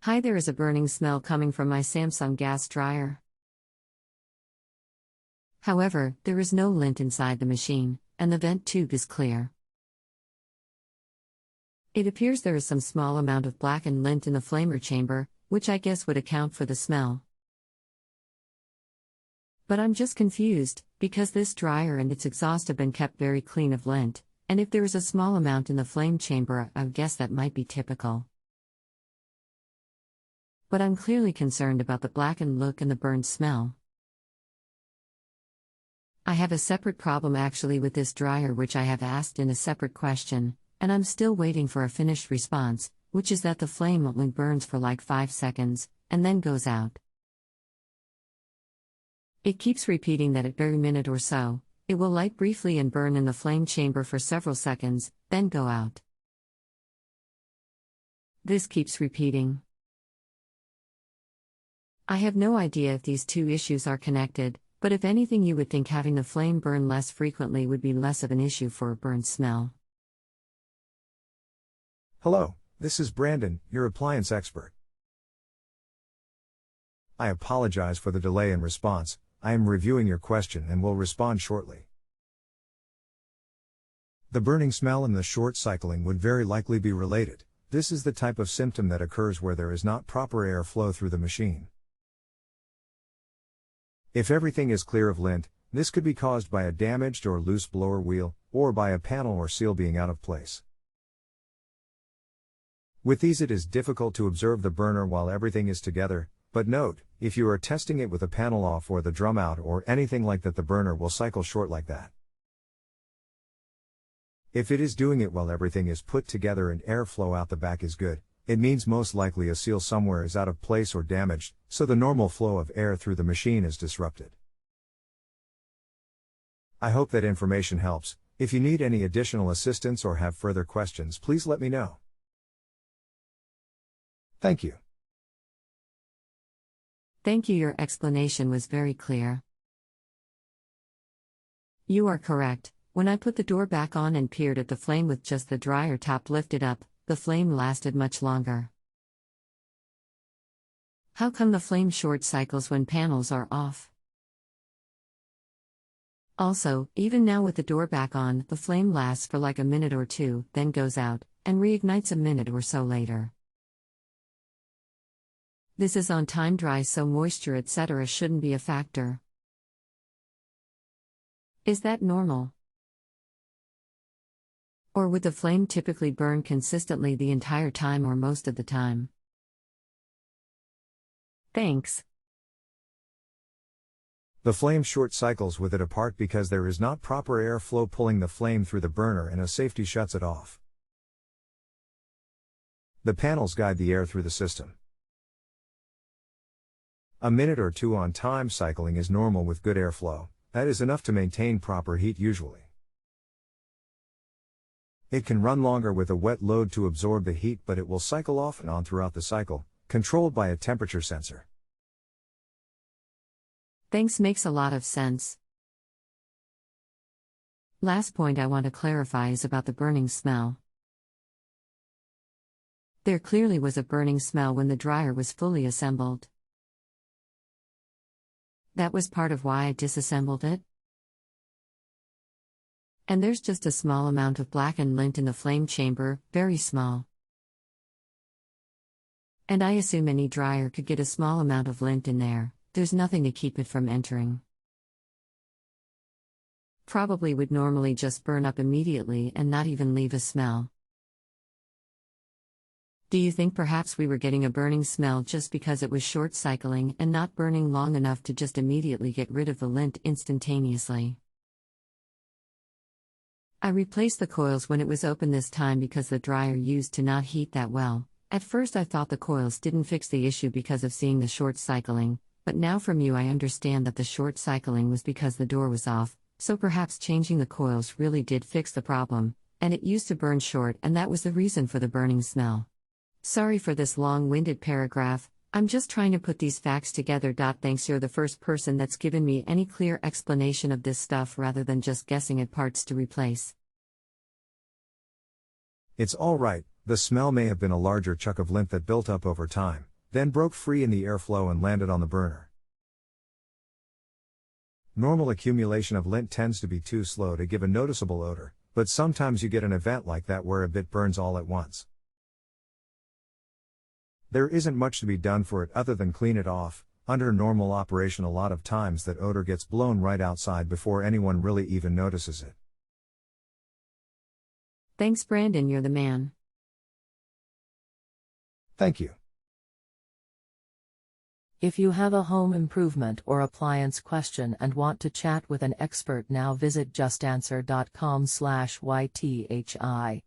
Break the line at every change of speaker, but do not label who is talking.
Hi, there is a burning smell coming from my Samsung gas dryer. However, there is no lint inside the machine, and the vent tube is clear. It appears there is some small amount of blackened lint in the flamer chamber, which I guess would account for the smell. But I'm just confused, because this dryer and its exhaust have been kept very clean of lint, and if there is a small amount in the flame chamber, I would guess that might be typical. But I'm clearly concerned about the blackened look and the burned smell. I have a separate problem actually with this dryer, which I have asked in a separate question, and I'm still waiting for a finished response, which is that the flame only burns for like 5 seconds, and then goes out. It keeps repeating that at every minute or so, it will light briefly and burn in the flame chamber for several seconds, then go out. This keeps repeating. I have no idea if these two issues are connected, but if anything, you would think having the flame burn less frequently would be less of an issue for a burnt smell.
Hello, this is Brandon, your appliance expert. I apologize for the delay in response. I am reviewing your question and will respond shortly. The burning smell and the short cycling would very likely be related. This is the type of symptom that occurs where there is not proper air flow through the machine. If everything is clear of lint, this could be caused by a damaged or loose blower wheel, or by a panel or seal being out of place. With these, it is difficult to observe the burner while everything is together, but note, if you are testing it with a panel off or the drum out or anything like that, the burner will cycle short like that. If it is doing it while everything is put together and airflow out the back is good, it means most likely a seal somewhere is out of place or damaged, so the normal flow of air through the machine is disrupted. I hope that information helps. If you need any additional assistance or have further questions, please let me know. Thank you.
Thank you, your explanation was very clear. You are correct. When I put the door back on and peered at the flame with just the dryer top lifted up, the flame lasted much longer. How come the flame short cycles when panels are off? Also, even now with the door back on, the flame lasts for like a minute or two, then goes out, and reignites a minute or so later. This is on time dry, so moisture etc. shouldn't be a factor. Is that normal? Or would the flame typically burn consistently the entire time or most of the time? Thanks.
The flame short cycles with it apart because there is not proper airflow pulling the flame through the burner and a safety shuts it off. The panels guide the air through the system. A minute or two on time cycling is normal with good airflow. That is enough to maintain proper heat usually. It can run longer with a wet load to absorb the heat, but it will cycle off and on throughout the cycle, controlled by a temperature sensor.
Thanks, makes a lot of sense. Last point I want to clarify is about the burning smell. There clearly was a burning smell when the dryer was fully assembled. That was part of why I disassembled it. And there's just a small amount of blackened lint in the flame chamber, very small. And I assume any dryer could get a small amount of lint in there. There's nothing to keep it from entering. Probably would normally just burn up immediately and not even leave a smell. Do you think perhaps we were getting a burning smell just because it was short cycling and not burning long enough to just immediately get rid of the lint instantaneously? I replaced the coils when it was open this time because the dryer used to not heat that well. At first I thought the coils didn't fix the issue because of seeing the short cycling, but now from you I understand that the short cycling was because the door was off, so perhaps changing the coils really did fix the problem, and it used to burn short and that was the reason for the burning smell. Sorry for this long-winded paragraph, I'm just trying to put these facts together. Thanks, you're the first person that's given me any clear explanation of this stuff rather than just guessing at parts to replace.
It's alright, the smell may have been a larger chunk of lint that built up over time, then broke free in the airflow and landed on the burner. Normal accumulation of lint tends to be too slow to give a noticeable odor, but sometimes you get an event like that where a bit burns all at once. There isn't much to be done for it other than clean it off. Under normal operation, a lot of times that odor gets blown right outside before anyone really even notices it.
Thanks, Brandon, you're the man.
Thank you.
If you have a home improvement or appliance question and want to chat with an expert now, visit justanswer.com/YTHI.